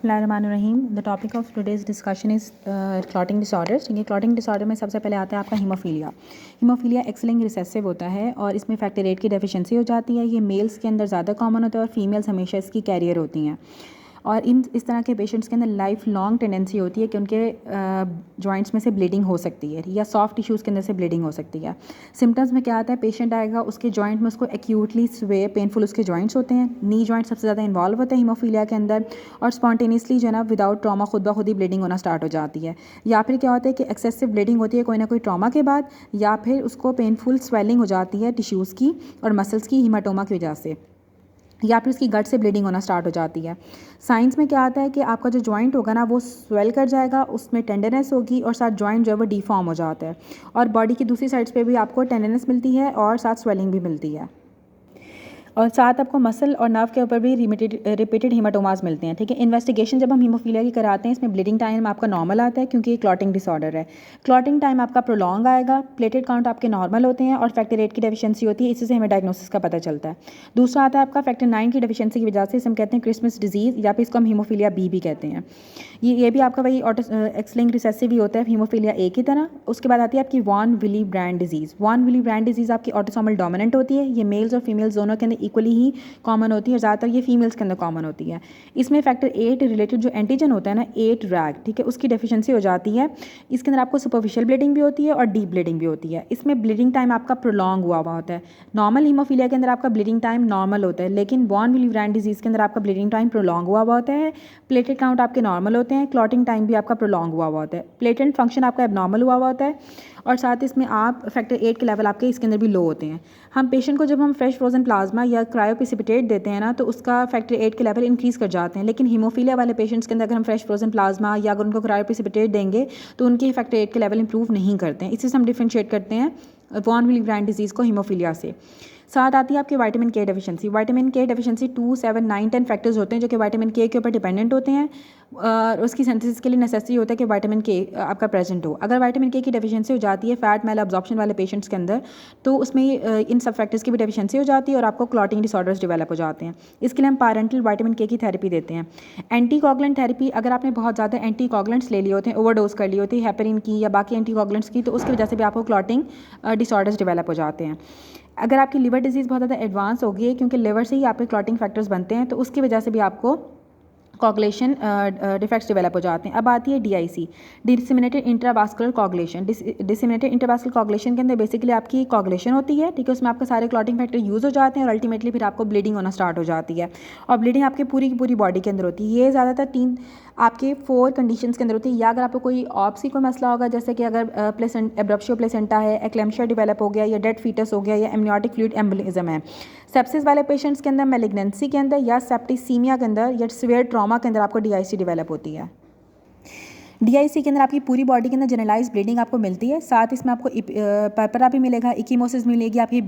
बिस्मिल्लाहिर्रहमानिर्रहीम। The topic of today's discussion is clotting disorders. ठीक है, क्लॉटिंग डिसऑर्डर में सबसे पहले आता है आपका haemophilia. Haemophilia x linked recessive होता है और इसमें फैक्टर 8 की डेफिशिएंसी हो जाती है। ये मेल्स के अंदर ज़्यादा कॉमन होता है और फीमेल्स हमेशा इसकी कैरियर होती हैं। और इस तरह के पेशेंट्स के अंदर लाइफ लॉन्ग टेंडेंसी होती है कि उनके जॉइंट्स में से ब्लीडिंग हो सकती है या सॉफ्ट टिश्यूज़ के अंदर से ब्लीडिंग हो सकती है। सिम्टम्स में क्या आता है, पेशेंट आएगा, उसके जॉइंट में उसको एक्यूटली स्वे पेनफुल उसके जॉइंट्स होते हैं। नी जॉइंट सबसे ज़्यादा इन्वॉल्व होते हैं हीमोफीलिया के अंदर और स्पॉन्टेनियसली जो है ना विदाउट ट्रॉमा खुद ब खुद ही ब्लीडिंग होना स्टार्ट हो जाती है। या फिर क्या होता है कि एक्सेसिव ब्लीडिंग होती है कोई ना कोई ट्रॉमा के बाद, या फिर उसको पेनफुल स्वेलिंग हो जाती है टिश्यूज़ की और मसल्स की हीमाटोमा की वजह से, या फिर उसकी गट से ब्लीडिंग होना स्टार्ट हो जाती है। साइंस में क्या आता है कि आपका जो जॉइंट होगा ना वो स्वेल कर जाएगा, उसमें टेंडरनेस होगी और साथ जॉइंट जो है वो डिफॉर्म हो जाता है और बॉडी की दूसरी साइड्स पे भी आपको टेंडरनेस मिलती है और साथ स्वेलिंग भी मिलती है और साथ आपको मसल और नर्व के ऊपर भी रिपीटेड हीमाटोमास मिलते हैं। ठीक है, इन्वेस्टिगेशन जब हम हीमोफीलिया की कराते हैं इसमें ब्लीडिंग टाइम आपका नॉर्मल आता है क्योंकि ये क्लॉटिंग डिसऑर्डर है। क्लॉटिंग टाइम आपका प्रोलॉन्ग आएगा, प्लेटेड काउंट आपके नॉर्मल होते हैं और फैक्टर 8 की डेफिशिएंसी होती है, इसी से हमें डायग्नोसिस का पता चलता है। दूसरा आता है आपका फैक्टर 9 की डेफिशिएंसी की वजह से, इसे हम कहते हैं क्रिसमस डिजीज़ या फिर इसको हम हीमोफीलिया बी भी कहते हैं। ये भी आपका वही एक्स लिंक्ड रिसेसिव ही होता है हीमोफीलिया ए की तरह। उसके बाद आती है आपकी von Willebrand disease. Von Willebrand disease आपकी ऑटोसोमल डोमिनेंट होती है। ये मेल्स और फीमेल्स दोनों के अंदर इक्वली ही कॉमन होती है और ज़्यादातर ये फीमेल्स के अंदर कॉमन होती है। इसमें फैक्टर 8 रिलेटेड जो एंटीजन होता है ना 8 रैग, ठीक है, उसकी डेफिशिएंसी हो जाती है। इसके अंदर आपको सुपरफिशियल ब्लीडिंग भी होती है और डीप ब्लीडिंग भी होती है। इसमें ब्लीडिंग टाइम आपका प्रोलॉन्ग हुआ होता है। नॉर्मल हीमोफीलिया के अंदर आपका ब्लीडिंग टाइम नॉर्मल होता है, लेकिन वॉन विली ब्रांड डिजीज़ के अंदर आपका ब्लीडिंग टाइम प्रोलॉन्ग हुआ होता है। प्लेटेड काउंट आपके नॉर्मल होते हैं, क्लॉटिंग टाइम भी आपका प्रोलॉन्ग हुआ होता है, प्लेटेड फंक्शन आपका एबनॉर्मल हुआ होता है और साथ इसमें आप फैक्टर 8 के लेवल आपके इसके अंदर भी लो होते हैं। हम पेशेंट को जब हम फ्रेश फ्रोजन प्लाज्मा या क्रायोप्रेसिपिटेट देते हैं ना तो उसका फैक्टर 8 के लेवल इंक्रीज़ कर जाते हैं, लेकिन हीमोफीलिया वाले पेशेंट्स के अंदर अगर हम फ्रेश फ्रोजन प्लाज्मा या अगर उनको क्रायोप्रेसिपिटेट देंगे तो उनके फैक्टर 8 के लेवल इंप्रूव नहीं करते हैं। इसी से हम डिफ्रेंशिएट करते हैं वॉन विली ब्रांड डिजीज़ को हीमोफीलिया से। साथ आती है आपकी विटामिन के डेफिशिएंसी। विटामिन के डेफिशिएंसी 2, 7, 9, 10 फैक्टर्स होते हैं जो कि विटामिन के ऊपर डिपेंडेंट होते हैं और उसकी सिंथेसिस के लिए नेसेसरी होता है कि विटामिन के आपका प्रेजेंट हो। अगर विटामिन के की डेफिशिएंसी हो जाती है फैट मेल अब्जॉर्प्शन वाले पेशेंट्स के अंदर तो उसमें इन सब फैक्टर्स की भी डेफिशिएंसी हो जाती है और आपको क्लॉटिंग डिसऑर्डर्स डेवलप हो जाते हैं। इसके लिए हम पैरेंटल विटामिन के की थेरेपी देते हैं। एंटीकोगुलेंट थेरेपी, अगर आपने बहुत ज़्यादा एंटीकोगुलेंट्स ले लिए होते हैं, ओवरडोज कर ली होती है हेपेरिन की या बाकी एंटीकोगुलेंट्स की, तो उसकी वजह से भी आपको क्लॉटिंग डिसऑर्डर्स डेवलप हो जाते हैं। अगर आपकी लिवर डिजीज़ बहुत ज़्यादा एडवांस हो गई है क्योंकि लिवर से ही आपके क्लॉटिंग फैक्टर्स बनते हैं तो उसकी वजह से भी आपको कॉगुलेशन डिफेक्ट्स डेवलप हो जाते हैं। अब आती है DIC, disseminated intravascular coagulation. Disseminated intravascular coagulation के अंदर बेसिकली आपकी कॉगुलेशन होती है, ठीक है, उसमें आपके सारे क्लॉटिंग फैक्टर यूज़ हो जाते हैं और अल्टीमेटली फिर आपको ब्लीडिंग होना स्टार्ट हो जाती है और ब्लीडिंग आपकी पूरी की पूरी बॉडी के अंदर होती है। ये ज़्यादातर 4 कंडीशंस के अंदर होती है, या अगर आपको कोई ऑप्सी कोई मसला होगा जैसे कि अगर एब्रप्शियो प्लेसेंटा है, एक्लेम्शिया डेवलप हो गया या डेड फीटस हो गया या एमनियोटिक फ्लूइड एम्बोलिज्म है। सेप्सिस वाले पेशेंट्स के अंदर, मैलिग्नेंसी के अंदर या सेप्टिसीमिया के अंदर या सीवियर ट्रॉमा के अंदर आपको DIC डेवलप होती है। DIC के अंदर आपकी पूरी बॉडी के अंदर जनरलाइज ब्लीडिंग आपको मिलती है, साथ इसमें आपको पर्परा भी मिलेगा, इकीमोसिस मिलेगी, आपकी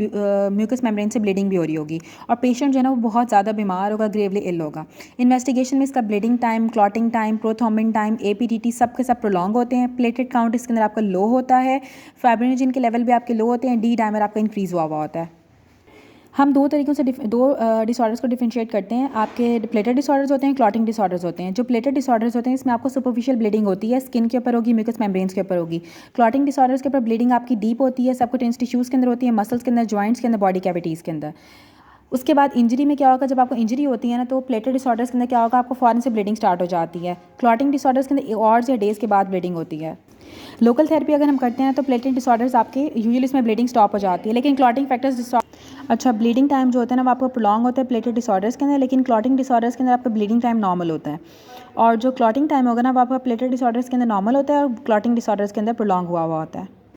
म्यूकस मेम्ब्रेन से ब्लीडिंग भी हो रही होगी और पेशेंट जो है ना वो बहुत ज़्यादा बीमार होगा, ग्रेवली इल होगा। इन्वेस्टिगेशन में इसका bleeding time, clotting time, prothrombin time, APTT सब के सब प्रोलॉन्ग होते हैं। प्लेटेड काउंट इसके अंदर आपका लो होता है, फाइब्रिनोजन के लेवल भी आपके लो होते हैं, D डायमर आपका इंक्रीज़ हुआ होता है। हम दो तरीक़ों से दो डिसऑर्डर्स को डिफरेंशिएट करते हैं। आपके प्लेटेड डिसऑर्डर्स होते हैं, क्लॉटिंग डिसऑर्डर्स होते हैं। जो प्लेटेड डिसऑर्डर्स होते हैं इसमें आपको सुपरफिशियल ब्लीडिंग होती है, स्किन के ऊपर होगी, म्यूकस मेम्ब्रेन्स के ऊपर होगी। क्लॉटिंग डिसऑर्डर्स के ऊपर ब्लीडिंग आपकी डीप होती है, सबक्यूटेनियस टिश्यूज़ के अंदर होती है, मसल्स के अंदर, जॉइंट्स के अंदर, बॉडी कैविटीज़ के अंदर। उसके बाद इंजरी में क्या होगा, जब आपको इंजरी होती है ना तो प्लेटेड डिसऑर्डर्स के अंदर क्या होगा, आपको फ़ौरन से ब्लीडिंग स्टार्ट हो जाती है। क्लॉटिंग डिसऑर्डर्स के अंदर आवर्स या डेज़ के बाद ब्लीडिंग होती है। लोकल थेरेपी अगर हम करते हैं तो प्लेटेड डिसऑर्डर्स आपके यूजुअली इसमें ब्लीडिंग स्टॉप हो जाती है, लेकिन क्लॉटिंग फैक्टर्स अच्छा ब्लीडिंग टाइम जो होता है ना वो आपको प्रोलॉन्ग होता है प्लेटेड डिसऑर्डर्स के अंदर, लेकिन क्लॉटिंग डिसऑर्डर्स के अंदर आपका ब्लीडिंग टाइम नॉर्मल होता है और जो क्लॉटिंग टाइम होगा ना वो आपका प्लेटेड डिसऑर्डर्स के अंदर नॉर्मल होता है और क्लॉटिंग डिसऑर्डर्स के अंदर प्रोलॉन्ग हुआ होता है।